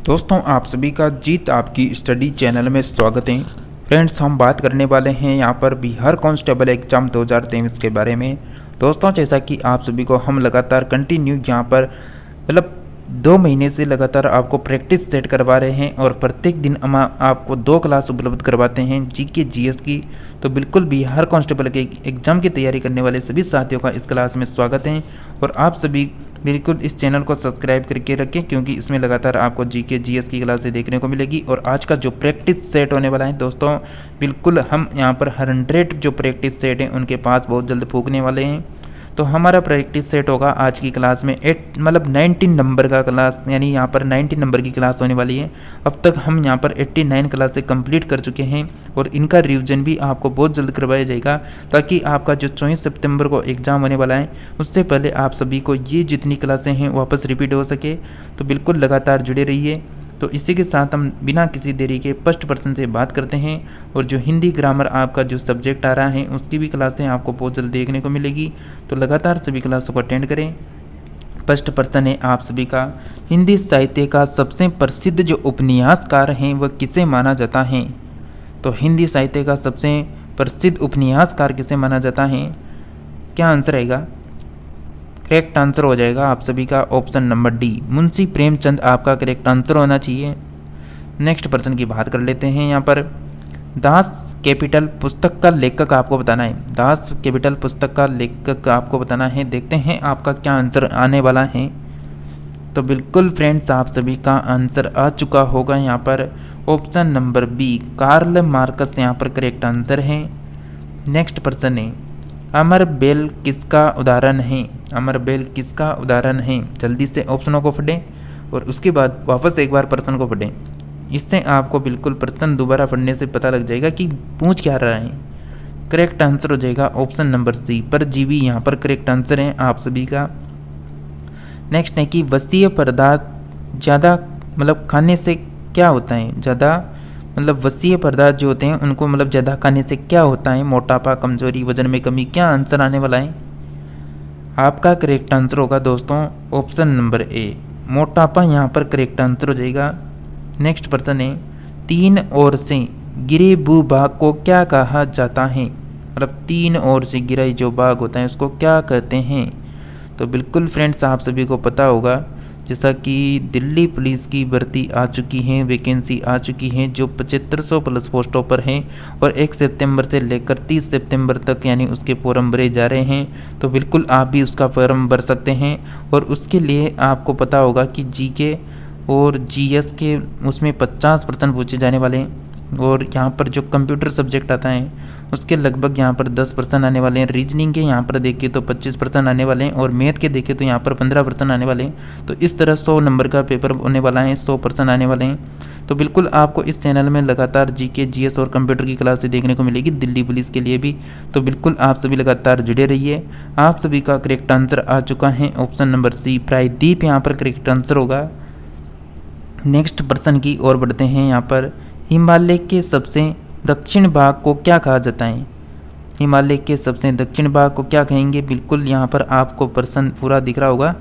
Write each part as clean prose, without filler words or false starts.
दोस्तों आप सभी का जीत आपकी स्टडी चैनल में स्वागत है। फ्रेंड्स हम बात करने वाले हैं यहाँ पर बिहार कांस्टेबल एग्ज़ाम 2023 के बारे में। दोस्तों जैसा कि आप सभी को हम लगातार कंटिन्यू यहाँ पर मतलब 2 महीने से लगातार आपको प्रैक्टिस सेट करवा रहे हैं और प्रत्येक दिन हम आपको 2 क्लास उपलब्ध करवाते हैं जीके जीएस की। तो बिल्कुल बिहार कांस्टेबल के एग्ज़ाम की तैयारी करने वाले सभी साथियों का इस क्लास में स्वागत है और आप सभी बिल्कुल इस चैनल को सब्सक्राइब करके रखें क्योंकि इसमें लगातार आपको जीके जीएस की क्लासें देखने को मिलेगी। और आज का जो प्रैक्टिस सेट होने वाला है दोस्तों, बिल्कुल हम यहाँ पर 100 जो प्रैक्टिस सेट हैं उनके पास बहुत जल्द फूकने वाले हैं। तो हमारा प्रैक्टिस सेट होगा आज की क्लास में 19 नंबर का क्लास, यानी यहाँ पर 90 नंबर की क्लास होने वाली है। अब तक हम यहाँ पर 89 क्लासें कंप्लीट कर चुके हैं और इनका रिवीजन भी आपको बहुत जल्द करवाया जाएगा ताकि आपका जो 24 सितंबर को एग्ज़ाम होने वाला है उससे पहले आप सभी को ये जितनी क्लासें हैं वापस रिपीट हो सके। तो बिल्कुल लगातार जुड़े रहिए। तो इसी के साथ हम बिना किसी देरी के फर्स्ट पर्सन से बात करते हैं और जो हिंदी ग्रामर आपका जो सब्जेक्ट आ रहा है उसकी भी क्लासें आपको बहुत जल्द देखने को मिलेगी। तो लगातार सभी क्लासों को अटेंड करें। फर्स्ट पर्सन है आप सभी का, हिंदी साहित्य का सबसे प्रसिद्ध जो उपन्यासकार हैं वह किसे माना जाता है? तो हिंदी साहित्य का सबसे प्रसिद्ध उपन्यासकार किसे माना जाता है? क्या आंसर आएगा? करेक्ट आंसर हो जाएगा आप सभी का option number D, Munshi Premchand आपका करेक्ट आंसर होना चाहिए। नेक्स्ट पर्सन की बात कर लेते हैं। यहाँ पर दास कैपिटल पुस्तक का लेखक आपको बताना है। दास कैपिटल पुस्तक का लेखक आपको बताना है। देखते हैं आपका क्या आंसर आने वाला है। तो बिल्कुल फ्रेंड्स आप सभी का आंसर आ चुका होगा। यहाँ पर option number B, Karl Marx यहाँ पर करेक्ट आंसर है। नेक्स्ट पर्सन है, अमर बेल किसका उदाहरण है? अमर बेल किसका उदाहरण है? जल्दी से ऑप्शनों को पढ़ें और उसके बाद वापस एक बार प्रश्न को पढ़ें। इससे आपको बिल्कुल प्रश्न दोबारा पढ़ने से पता लग जाएगा कि पूछ क्या रहा है। करेक्ट आंसर हो जाएगा ऑप्शन नंबर सी, परजीवी यहाँ पर करेक्ट आंसर है आप सभी का। नेक्स्ट है कि वसीय पदार्थ ज़्यादा मतलब खाने से क्या होता है? ज़्यादा मतलब वसीय पदार्थ जो होते हैं उनको मतलब ज़्यादा खाने से क्या होता है? मोटापा, कमजोरी, वजन में कमी। क्या आंसर आने वाला है? आपका करेक्ट आंसर होगा दोस्तों ऑप्शन नंबर ए, मोटापा यहाँ पर करेक्ट आंसर हो जाएगा। नेक्स्ट पर्सन है, 3 ओर से गिरे भूभाग को क्या कहा जाता है? मतलब 3 ओर से गिरा जो भाग होता है उसको क्या कहते हैं? तो बिल्कुल फ्रेंड्स आप सभी को पता होगा, जैसा कि दिल्ली पुलिस की भर्ती आ चुकी है, वैकेंसी आ चुकी है जो 7500 प्लस पोस्टों पर है और 1 सितंबर से लेकर 30 सितंबर तक यानी उसके फॉर्म भरे जा रहे हैं। तो बिल्कुल आप भी उसका फॉर्म भर सकते हैं और उसके लिए आपको पता होगा कि जीके और जीएस के उसमें 50% पूछे जाने वाले हैं और यहाँ पर जो कंप्यूटर सब्जेक्ट आता है उसके लगभग यहाँ पर 10% आने वाले हैं। रीजनिंग के यहाँ पर देखिए तो 25% आने वाले हैं और मैथ के देखें तो यहाँ पर 15% आने वाले हैं। तो इस तरह 100 नंबर का पेपर होने वाला है, 100% आने वाले हैं। तो बिल्कुल आपको इस चैनल में लगातार जीके जीएस और कंप्यूटर की क्लासें देखने को मिलेगी, दिल्ली पुलिस के लिए भी। तो बिल्कुल आप सभी लगातार जुड़े रहिए। आप सभी का करेक्ट आंसर आ चुका है ऑप्शन नंबर सी, प्रायद्वीप यहाँ पर करेक्ट आंसर होगा। नेक्स्ट पर्सन की ओर बढ़ते हैं। यहाँ पर हिमालय के सबसे दक्षिण भाग को क्या कहा जाता है? हिमालय के सबसे दक्षिण भाग को क्या कहेंगे? बिल्कुल यहाँ पर आपको प्रश्न पूरा दिख रहा होगा।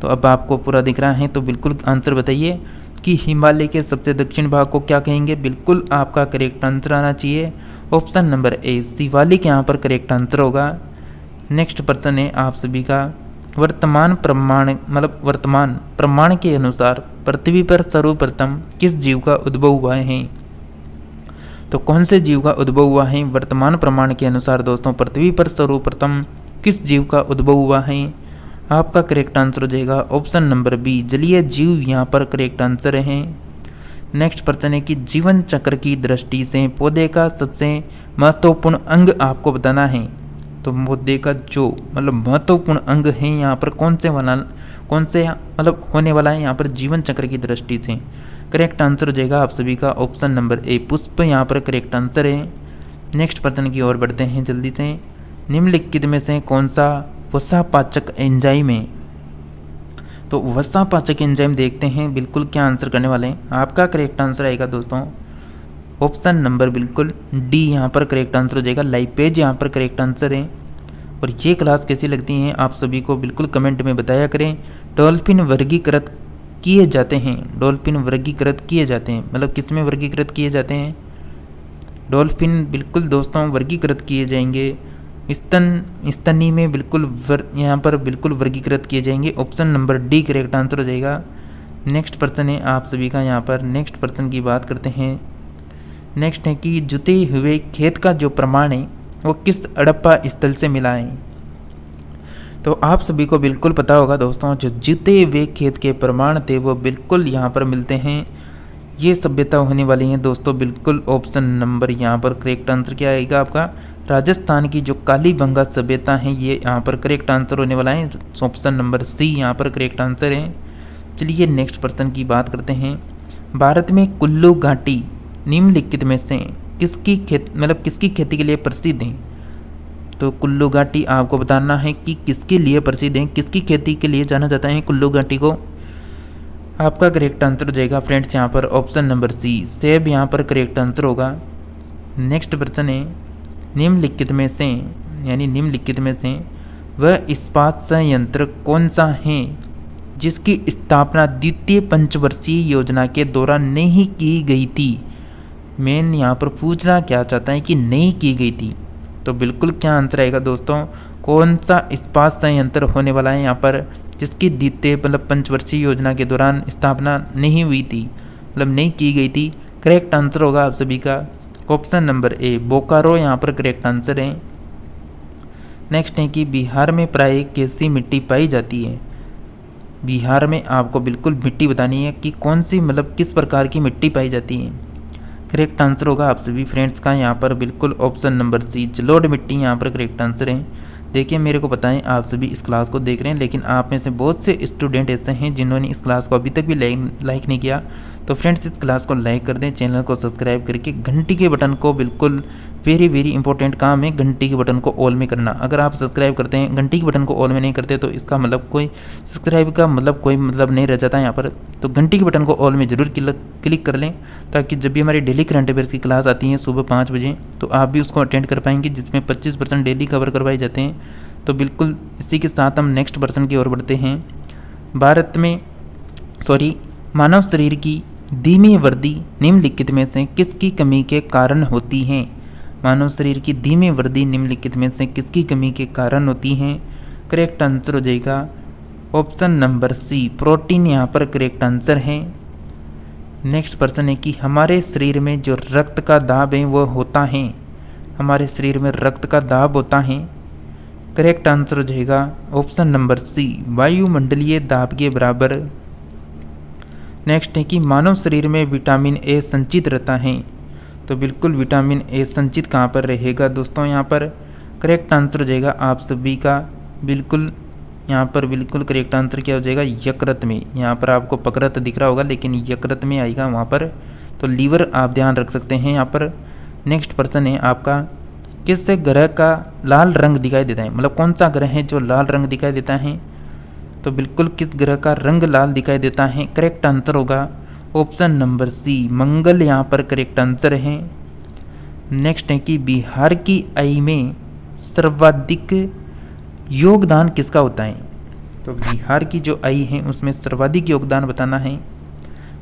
तो अब आपको पूरा दिख रहा है तो बिल्कुल आंसर बताइए कि हिमालय के सबसे दक्षिण भाग को क्या कहेंगे? बिल्कुल आपका करेक्ट आंसर आना चाहिए ऑप्शन नंबर ए, शिवालिक यहाँ पर करेक्ट आंसर होगा। नेक्स्ट पर्सन है आप सभी का, वर्तमान प्रमाण के अनुसार पृथ्वी पर सर्वप्रथम किस जीव का उद्भव हुआ है? तो कौन से जीव का उद्भव हुआ है वर्तमान प्रमाण के अनुसार? दोस्तों पृथ्वी पर सर्वप्रथम किस जीव का उद्भव हुआ है? आपका करेक्ट आंसर हो जाएगा ऑप्शन नंबर बी, जलीय जीव यहाँ पर करेक्ट आंसर है। नेक्स्ट प्रश्न है कि जीवन चक्र की दृष्टि से पौधे का सबसे महत्वपूर्ण अंग आपको बताना है। तो पौधे का जो मतलब महत्वपूर्ण अंग है यहाँ पर कौन से मतलब होने वाला है यहाँ पर जीवन चक्र की दृष्टि से? करेक्ट आंसर हो जाएगा आप सभी का ऑप्शन नंबर ए, पुष्प यहाँ पर करेक्ट आंसर है। नेक्स्ट प्रश्न की ओर बढ़ते हैं जल्दी से। निम्नलिखित में से कौन सा वसापाचक एंजाइम है? तो वसापाचक एंजाइम देखते हैं बिल्कुल क्या आंसर करने वाले हैं। आपका करेक्ट आंसर आएगा दोस्तों ऑप्शन नंबर बिल्कुल डी, यहाँ पर करेक्ट आंसर हो जाएगा लाइपेज यहाँ पर करेक्ट आंसर है। और ये क्लास कैसी लगती हैं आप सभी को बिल्कुल कमेंट में बताया करें। डॉल्फिन वर्गीकृत किए जाते हैं। डॉल्फिन वर्गीकृत किए जाते हैं, मतलब किस में वर्गीकृत किए जाते हैं? डॉल्फिन बिल्कुल दोस्तों वर्गीकृत किए जाएंगे स्तनी में, बिल्कुल यहाँ पर बिल्कुल वर्गीकृत किए जाएंगे। Option number D correct answer हो जाएगा। नेक्स्ट पर्सन है आप सभी का, यहाँ पर नेक्स्ट पर्सन की बात करते हैं। नेक्स्ट है कि जुते हुए खेत का जो प्रमाण है वो किस हड़प्पा स्थल से मिला है? तो आप सभी को बिल्कुल पता होगा दोस्तों, जो जुते हुए खेत के प्रमाण थे वो बिल्कुल यहाँ पर मिलते हैं। ये सभ्यता होने वाली है दोस्तों, बिल्कुल ऑप्शन नंबर यहाँ पर करेक्ट आंसर क्या आएगा आपका? राजस्थान की जो कालीबंगा सभ्यता है ये यहाँ पर करेक्ट आंसर होने वाला है। ऑप्शन नंबर सी यहाँ पर करेक्ट आंसर है। चलिए नेक्स्ट पर्सन की बात करते हैं। भारत में कुल्लू घाटी निम्नलिखित में से किसकी खेती के लिए प्रसिद्ध है? तो कुल्लू घाटी आपको बताना है कि किसके लिए प्रसिद्ध है, किसकी खेती के लिए जाना जाता है कुल्लू घाटी को? आपका करेक्ट आंसर हो जाएगा फ्रेंड्स यहाँ पर ऑप्शन नंबर सी, सेब यहाँ पर करेक्ट आंसर होगा। नेक्स्ट पर्सन है निम्नलिखित में से, यानी निम्नलिखित में से वह इस्पात संयंत्र कौन सा है जिसकी स्थापना द्वितीय पंचवर्षीय योजना के दौरान नहीं की गई थी? मेन यहाँ पर पूछना क्या चाहता है कि नहीं की गई थी, तो बिल्कुल क्या आंसर आएगा दोस्तों? कौन सा इस्पात संयंत्र होने वाला है यहाँ पर जिसकी द्वितीय पंचवर्षीय योजना के दौरान स्थापना नहीं हुई थी, मतलब नहीं की गई थी? करेक्ट आंसर होगा आप सभी का ऑप्शन नंबर ए, बोकारो यहाँ पर करेक्ट आंसर है। नेक्स्ट है कि बिहार में प्राय कैसी मिट्टी पाई जाती है? बिहार में आपको बिल्कुल मिट्टी बतानी है कि कौन सी, मतलब किस प्रकार की मिट्टी पाई जाती है। करेक्ट आंसर होगा आप सभी फ्रेंड्स का यहाँ पर बिल्कुल ऑप्शन नंबर सी, जलोढ़ मिट्टी यहाँ पर करेक्ट आंसर है। देखिए मेरे को पता है आप सभी इस क्लास को देख रहे हैं, लेकिन आप में से बहुत से स्टूडेंट ऐसे हैं जिन्होंने इस क्लास को अभी तक भी लाइक नहीं किया। तो फ्रेंड्स इस क्लास को लाइक कर दें, चैनल को सब्सक्राइब करके घंटी के बटन को, बिल्कुल वेरी वेरी इंपॉर्टेंट काम है घंटी के बटन को ऑल में करना। अगर आप सब्सक्राइब करते हैं घंटी के बटन को ऑल में नहीं करते तो इसका मतलब कोई सब्सक्राइब का कोई मतलब नहीं रह जाता है यहाँ पर। तो घंटी के बटन को ऑल में ज़रूर क्लिक कर लें, ताकि जब भी हमारी डेली करंट अफेयर्स की क्लास आती है सुबह 5 बजे तो आप भी उसको अटेंड कर पाएंगे, जिसमें 25% डेली कवर करवाए जाते हैं। तो बिल्कुल इसी के साथ हम नेक्स्ट पर्सन की ओर बढ़ते हैं। मानव शरीर की धीमी वृद्धि निम्नलिखित में से किसकी कमी के कारण होती है? मानव शरीर की धीमी वृद्धि निम्नलिखित में से किसकी कमी के कारण होती है? करेक्ट आंसर हो जाएगा ऑप्शन नंबर सी, प्रोटीन यहाँ पर करेक्ट आंसर है। नेक्स्ट पर्सन है कि हमारे शरीर में जो रक्त का दाब है वो होता है, हमारे शरीर में रक्त का दाब होता है। करेक्ट आंसर हो जाएगा ऑप्शन नंबर सी, वायुमंडलीय दाब के बराबर। नेक्स्ट है कि मानव शरीर में विटामिन ए संचित रहता है, तो बिल्कुल विटामिन ए संचित कहाँ पर रहेगा दोस्तों? यहाँ पर करेक्ट आंसर हो जाएगा आप सभी का बिल्कुल, यहाँ पर बिल्कुल करेक्ट आंसर क्या हो जाएगा? यकृत में। यहाँ पर आपको पकरत दिख रहा होगा लेकिन यकृत में आएगा वहाँ पर, तो लीवर आप ध्यान रख सकते हैं यहाँ पर। नेक्स्ट पर्सन है आपका, किस ग्रह का लाल रंग दिखाई देता है? मतलब कौन सा ग्रह है जो लाल रंग दिखाई देता है? तो बिल्कुल किस ग्रह का रंग लाल दिखाई देता है? करेक्ट आंसर होगा ऑप्शन नंबर सी, मंगल यहाँ पर करेक्ट आंसर है। नेक्स्ट है कि बिहार की आय में सर्वाधिक योगदान किसका होता है? तो बिहार की जो आय है उसमें सर्वाधिक योगदान बताना है।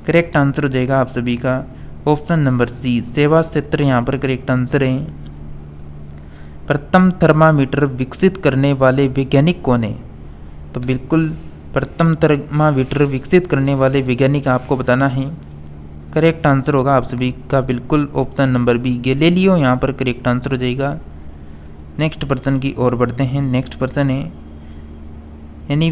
करेक्ट आंसर हो जाएगा आप सभी का ऑप्शन नंबर सी, सेवा क्षेत्र यहाँ पर करेक्ट आंसर है। प्रथम थर्मामीटर विकसित करने वाले वैज्ञानिक कौन है? तो बिल्कुल प्रथम थर्मामीटर विकसित करने वाले वैज्ञानिक आपको बताना है। करेक्ट आंसर होगा आप सभी का बिल्कुल ऑप्शन नंबर बी, गैलीलियो यहाँ पर करेक्ट आंसर हो जाएगा। नेक्स्ट पर्सन की ओर बढ़ते हैं। नेक्स्ट पर्सन है यानी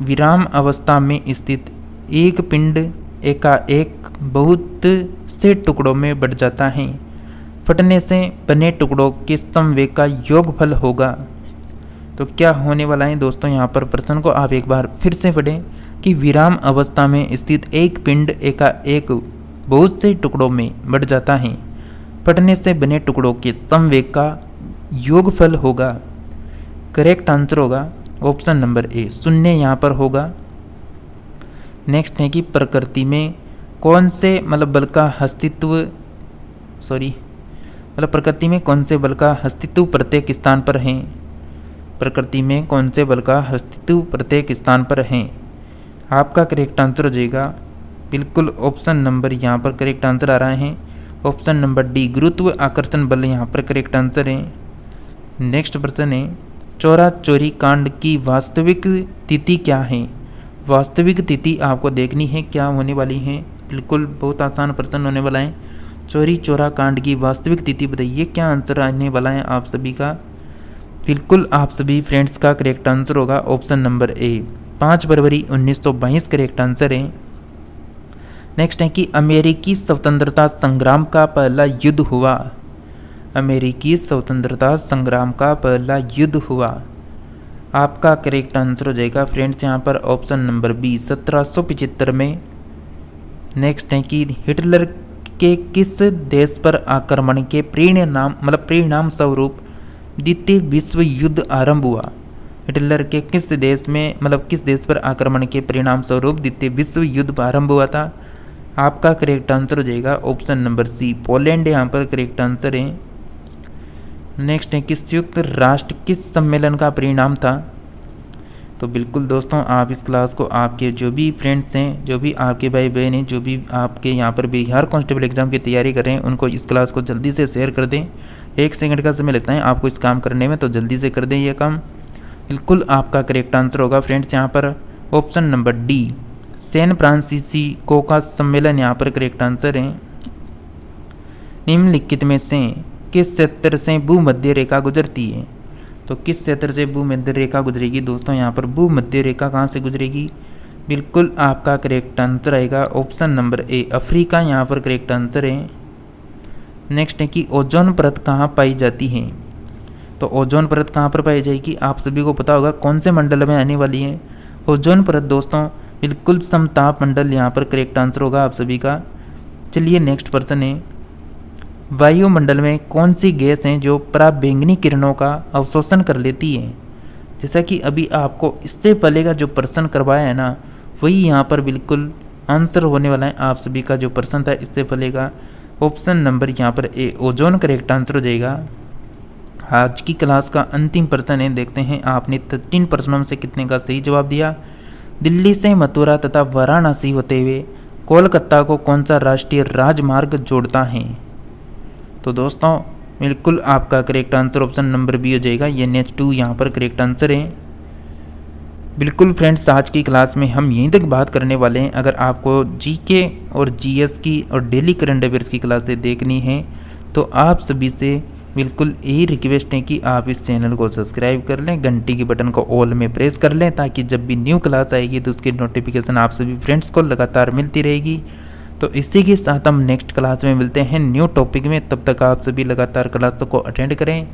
विराम अवस्था में स्थित एक पिंड एकाएक बहुत से टुकड़ों में बढ़ जाता है, फटने से बने टुकड़ों के समवेग का योगफल होगा। तो क्या होने वाला है दोस्तों? यहाँ पर प्रश्न को आप एक बार फिर से पढ़ें कि विराम अवस्था में स्थित एक पिंड एकाएक बहुत से टुकड़ों में बढ़ जाता है, फटने से बने टुकड़ों के समवेग का योगफल होगा। करेक्ट आंसर होगा ऑप्शन नंबर ए, शून्य यहाँ पर होगा। नेक्स्ट है कि प्रकृति में कौन से बल का अस्तित्व प्रकृति में कौन से बल का अस्तित्व प्रत्येक स्थान पर है? प्रकृति में कौन से बल का अस्तित्व प्रत्येक स्थान पर है? आपका करेक्ट आंसर हो जाएगा बिल्कुल ऑप्शन नंबर, यहाँ पर करेक्ट आंसर आ रहा है ऑप्शन नंबर डी, गुरुत्व आकर्षण बल यहाँ पर करेक्ट आंसर है। नेक्स्ट प्रश्न है, चोरा चोरी कांड की वास्तविक तिथि क्या है? वास्तविक तिथि आपको देखनी है क्या होने वाली है। बिल्कुल बहुत आसान प्रश्न होने वाला है। चोरी चोरा कांड की वास्तविक तिथि बताइए, क्या आंसर आने वाला है आप सभी का। बिल्कुल आप सभी फ्रेंड्स का करेक्ट आंसर होगा option number A, 5 February 1922 correct answer है। नेक्स्ट है कि अमेरिकी स्वतंत्रता संग्राम का पहला युद्ध हुआ। अमेरिकी स्वतंत्रता संग्राम का पहला युद्ध हुआ। आपका करेक्ट आंसर हो जाएगा फ्रेंड्स यहाँ पर ऑप्शन नंबर बी, 1775 में। नेक्स्ट है कि हिटलर के किस देश पर आक्रमण के परिणाम स्वरूप द्वितीय विश्व युद्ध आरंभ हुआ। हिटलर के किस देश में किस देश पर आक्रमण के परिणाम स्वरूप द्वितीय विश्व युद्ध आरंभ हुआ था। आपका करेक्ट आंसर हो जाएगा ऑप्शन नंबर सी, पोलैंड यहाँ पर करेक्ट आंसर है। नेक्स्ट है कि संयुक्त राष्ट्र किस सम्मेलन का परिणाम था। तो बिल्कुल दोस्तों आप इस क्लास को आपके जो भी फ्रेंड्स हैं, जो भी आपके भाई बहन हैं, जो भी आपके यहाँ पर बिहार कांस्टेबल एग्जाम की तैयारी कर रहे हैं, उनको इस क्लास को जल्दी से शेयर कर दें। 1 सेकंड का समय लगता है आपको इस काम करने में, तो जल्दी से कर दें ये काम। बिल्कुल आपका करेक्ट आंसर होगा फ्रेंड्स यहाँ पर option number D, San Francisco का सम्मेलन यहाँ पर करेक्ट आंसर है। निम्नलिखित में से किस क्षेत्र से भूमध्य रेखा गुजरती है। तो किस क्षेत्र से भूमध्य रेखा गुजरेगी दोस्तों, यहाँ पर भूमध्य रेखा कहाँ से गुजरेगी। बिल्कुल आपका करेक्ट आंसर आएगा ऑप्शन नंबर ए, अफ्रीका यहाँ पर करेक्ट आंसर है। नेक्स्ट है कि ओजोन परत कहाँ पाई जाती है। तो ओजोन परत कहाँ पर पाई जाएगी, आप सभी को पता होगा कौन से मंडल में आने वाली है ओजोन परत दोस्तों। बिल्कुल समताप मंडल यहाँ पर करेक्ट आंसर होगा आप सभी का। चलिए नेक्स्ट प्रश्न है, वायुमंडल में कौन सी गैस है जो पराबैंगनी किरणों का अवशोषण कर लेती है। जैसा कि अभी आपको इससे पहले का जो प्रश्न करवाया है ना, वही यहाँ पर बिल्कुल आंसर होने वाला है आप सभी का जो प्रश्न था इससे पहले का। ऑप्शन नंबर यहाँ पर ए, ओजोन करेक्ट आंसर हो जाएगा। आज की क्लास का अंतिम प्रश्न है, देखते हैं आपने 13 प्रश्नों में से कितने का सही जवाब दिया। दिल्ली से मथुरा तथा वाराणसी होते हुए कोलकाता को कौन सा राष्ट्रीय राजमार्ग जोड़ता है। तो दोस्तों बिल्कुल आपका correct answer option number B हो जाएगा, NH2 यहाँ पर करेक्ट आंसर है। बिल्कुल फ्रेंड्स आज की क्लास में हम यहीं तक बात करने वाले हैं। अगर आपको जीके और जीएस की और डेली करंट अफेयर्स की क्लासें देखनी है तो आप सभी से बिल्कुल यही रिक्वेस्ट है कि आप इस चैनल को सब्सक्राइब कर लें, घंटी के बटन को ऑल में प्रेस कर लें, ताकि जब भी न्यू क्लास आएगी तो उसकी नोटिफिकेशन आप सभी फ्रेंड्स को लगातार मिलती रहेगी। तो इसी के साथ हम नेक्स्ट क्लास में मिलते हैं न्यू टॉपिक में। तब तक आप सभी लगातार क्लासों को अटेंड करें।